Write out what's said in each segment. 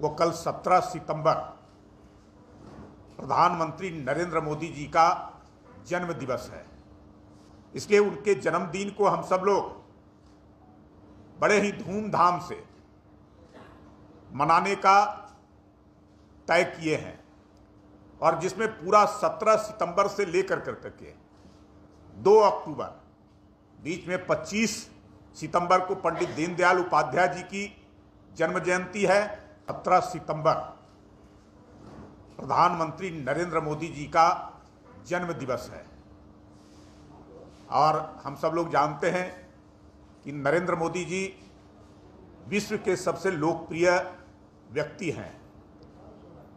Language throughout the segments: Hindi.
वो कल 17 सितंबर प्रधानमंत्री नरेंद्र मोदी जी का जन्म दिवस है। इसलिए उनके जन्मदिन को हम सब लोग बड़े ही धूमधाम से मनाने का तय किए हैं और जिसमें पूरा 17 सितंबर से लेकर के 2 अक्टूबर बीच में 25 सितंबर को पंडित दीनदयाल उपाध्याय जी की जन्म जयंती है। 17 सितंबर प्रधानमंत्री नरेंद्र मोदी जी का जन्म दिवस है और हम सब लोग जानते हैं कि नरेंद्र मोदी जी विश्व के सबसे लोकप्रिय व्यक्ति हैं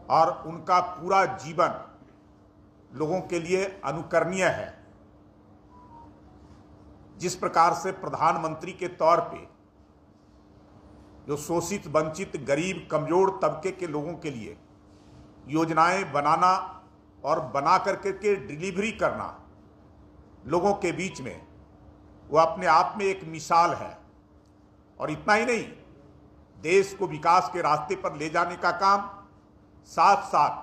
और उनका पूरा जीवन लोगों के लिए अनुकरणीय है। जिस प्रकार से प्रधानमंत्री के तौर पे जो शोषित, वंचित, गरीब, कमजोर तबके के लोगों के लिए योजनाएं बनाना और बना करके के डिलीवरी करना लोगों के बीच में, वो अपने आप में एक मिसाल है। और इतना ही नहीं, देश को विकास के रास्ते पर ले जाने का काम, साथ साथ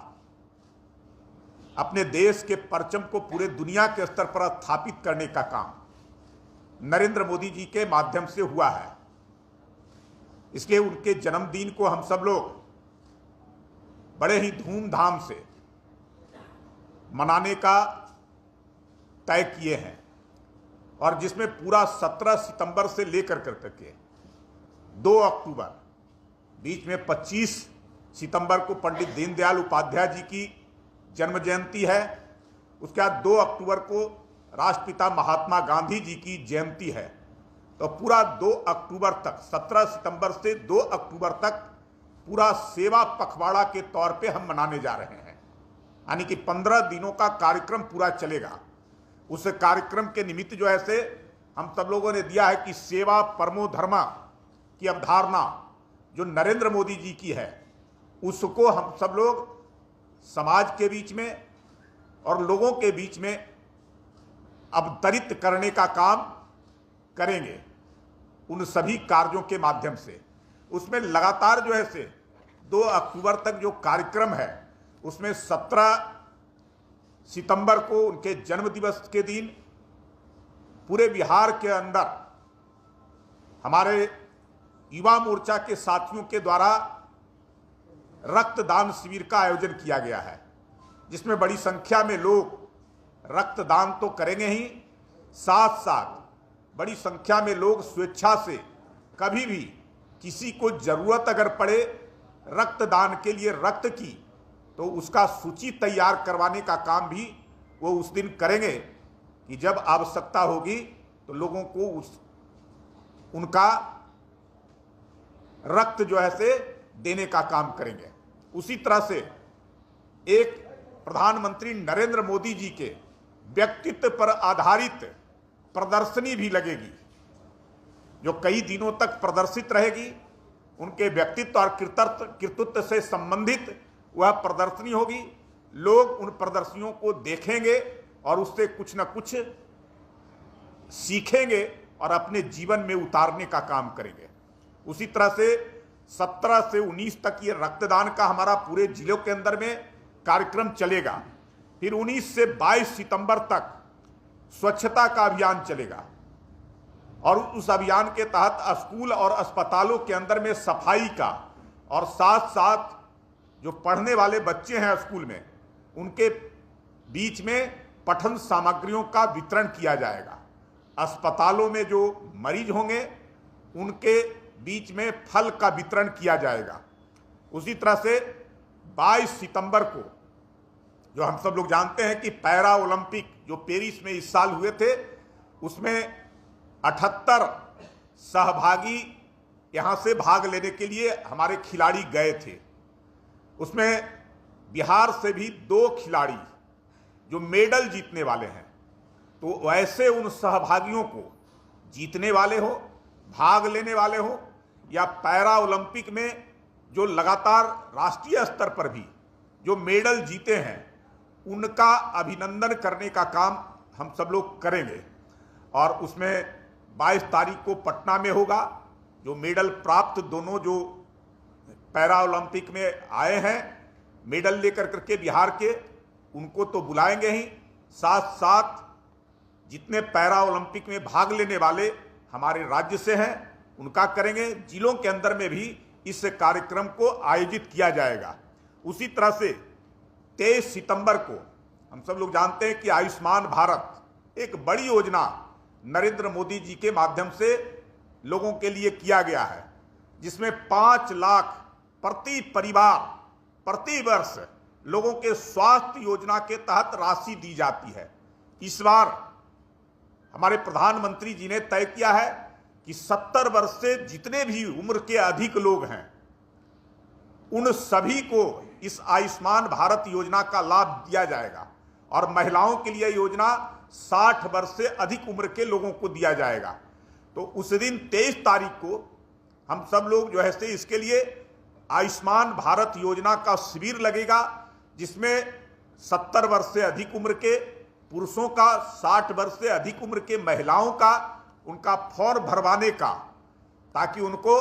अपने देश के परचम को पूरे दुनिया के स्तर पर स्थापित करने का काम नरेंद्र मोदी जी के माध्यम से हुआ है। इसलिए उनके जन्मदिन को हम सब लोग बड़े ही धूमधाम से मनाने का तय किए हैं और जिसमें पूरा 17 सितंबर से लेकर के 2 अक्टूबर बीच में 25 सितंबर को पंडित दीनदयाल उपाध्याय जी की जन्म जयंती है। उसके बाद 2 अक्टूबर को राष्ट्रपिता महात्मा गांधी जी की जयंती है। तो पूरा 2 अक्टूबर तक, 17 सितंबर से 2 अक्टूबर तक पूरा सेवा पखवाड़ा के तौर पे हम मनाने जा रहे हैं। यानी कि 15 दिनों का कार्यक्रम पूरा चलेगा। उस कार्यक्रम के निमित्त जो है से हम सब लोगों ने दिया है कि सेवा परमो धर्मा की अवधारणा जो नरेंद्र मोदी जी की है, उसको हम सब लोग समाज के बीच में और लोगों के बीच में अवतरित करने का काम करेंगे उन सभी कार्यों के माध्यम से। उसमें लगातार जो है से 2 अक्टूबर तक जो कार्यक्रम है, उसमें 17 सितंबर को उनके जन्म दिवस के दिन पूरे बिहार के अंदर हमारे युवा मोर्चा के साथियों के द्वारा रक्तदान शिविर का आयोजन किया गया है, जिसमें बड़ी संख्या में लोग रक्तदान तो करेंगे ही, साथ साथ बड़ी संख्या में लोग स्वेच्छा से कभी भी किसी को जरूरत अगर पड़े रक्तदान के लिए रक्त की, तो उसका सूची तैयार करवाने का काम भी वो उस दिन करेंगे कि जब आवश्यकता होगी तो लोगों को उनका रक्त जो है से देने का काम करेंगे। उसी तरह से एक प्रधानमंत्री नरेंद्र मोदी जी के व्यक्तित्व पर आधारित प्रदर्शनी भी लगेगी, जो कई दिनों तक प्रदर्शित रहेगी। उनके व्यक्तित्व और कृतित्व से संबंधित वह प्रदर्शनी होगी। लोग उन प्रदर्शनियों को देखेंगे और उससे कुछ न कुछ सीखेंगे और अपने जीवन में उतारने का काम करेंगे। उसी तरह से 17 से 19 तक ये रक्तदान का हमारा पूरे जिलों के अंदर में कार्यक्रम चलेगा। फिर 19 से 22 सितंबर तक स्वच्छता का अभियान चलेगा और उस अभियान के तहत स्कूल और अस्पतालों के अंदर में सफाई का और साथ साथ जो पढ़ने वाले बच्चे हैं स्कूल में, उनके बीच में पठन सामग्रियों का वितरण किया जाएगा। अस्पतालों में जो मरीज होंगे उनके बीच में फल का वितरण किया जाएगा। उसी तरह से 22 सितंबर को जो हम सब लोग जानते हैं कि पैरा ओलंपिक जो पेरिस में इस साल हुए थे, उसमें 78 सहभागी यहाँ से भाग लेने के लिए हमारे खिलाड़ी गए थे। उसमें बिहार से भी 2 खिलाड़ी जो मेडल जीतने वाले हैं। तो वैसे उन सहभागियों को, जीतने वाले हो, भाग लेने वाले हो या पैरा ओलंपिक में जो लगातार राष्ट्रीय स्तर पर भी जो मेडल जीते हैं, उनका अभिनंदन करने का काम हम सब लोग करेंगे। और उसमें 22 तारीख को पटना में होगा। जो मेडल प्राप्त दोनों जो पैरा ओलंपिक में आए हैं मेडल लेकर करके बिहार के, उनको तो बुलाएंगे ही, साथ साथ जितने पैरा ओलंपिक में भाग लेने वाले हमारे राज्य से हैं उनका करेंगे। जिलों के अंदर में भी इस कार्यक्रम को आयोजित किया जाएगा। उसी तरह से 23 सितंबर को हम सब लोग जानते हैं कि आयुष्मान भारत एक बड़ी योजना नरेंद्र मोदी जी के माध्यम से लोगों के लिए किया गया है, जिसमें 5 लाख प्रति परिवार प्रति वर्ष लोगों के स्वास्थ्य योजना के तहत राशि दी जाती है। इस बार हमारे प्रधानमंत्री जी ने तय किया है कि 70 वर्ष से जितने भी उम्र के अधिक लोग हैं उन सभी को इस आयुष्मान भारत योजना का लाभ दिया जाएगा, और महिलाओं के लिए योजना 60 वर्ष से अधिक उम्र के लोगों को दिया जाएगा। तो उस दिन 23 तारीख को हम सब लोग जो है से इसके लिए आयुष्मान भारत योजना का शिविर लगेगा, जिसमें 70 वर्ष से अधिक उम्र के पुरुषों का, 60 वर्ष से अधिक उम्र के महिलाओं का, उनका फॉर्म भरवाने का, ताकि उनको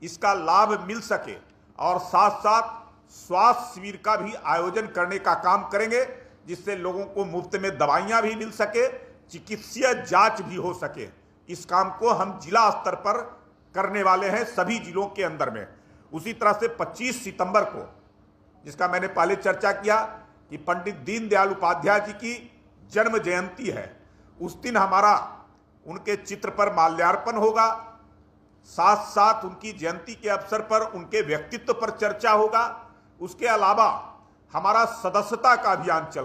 इसका लाभ मिल सके, और साथ साथ स्वास्थ्य शिविर का भी आयोजन करने का काम करेंगे, जिससे लोगों को मुफ्त में दवाइयां भी मिल सके, चिकित्सीय जांच भी हो सके। इस काम को हम जिला स्तर पर करने वाले हैं सभी जिलों के अंदर में। उसी तरह से 25 सितंबर को, जिसका मैंने पहले चर्चा किया कि पंडित दीनदयाल उपाध्याय जी की जन्म जयंती है, उस दिन हमारा उनके चित्र पर माल्यार्पण होगा, साथ साथ उनकी जयंती के अवसर पर उनके व्यक्तित्व पर चर्चा होगा। उसके अलावा हमारा सदस्यता का अभियान चल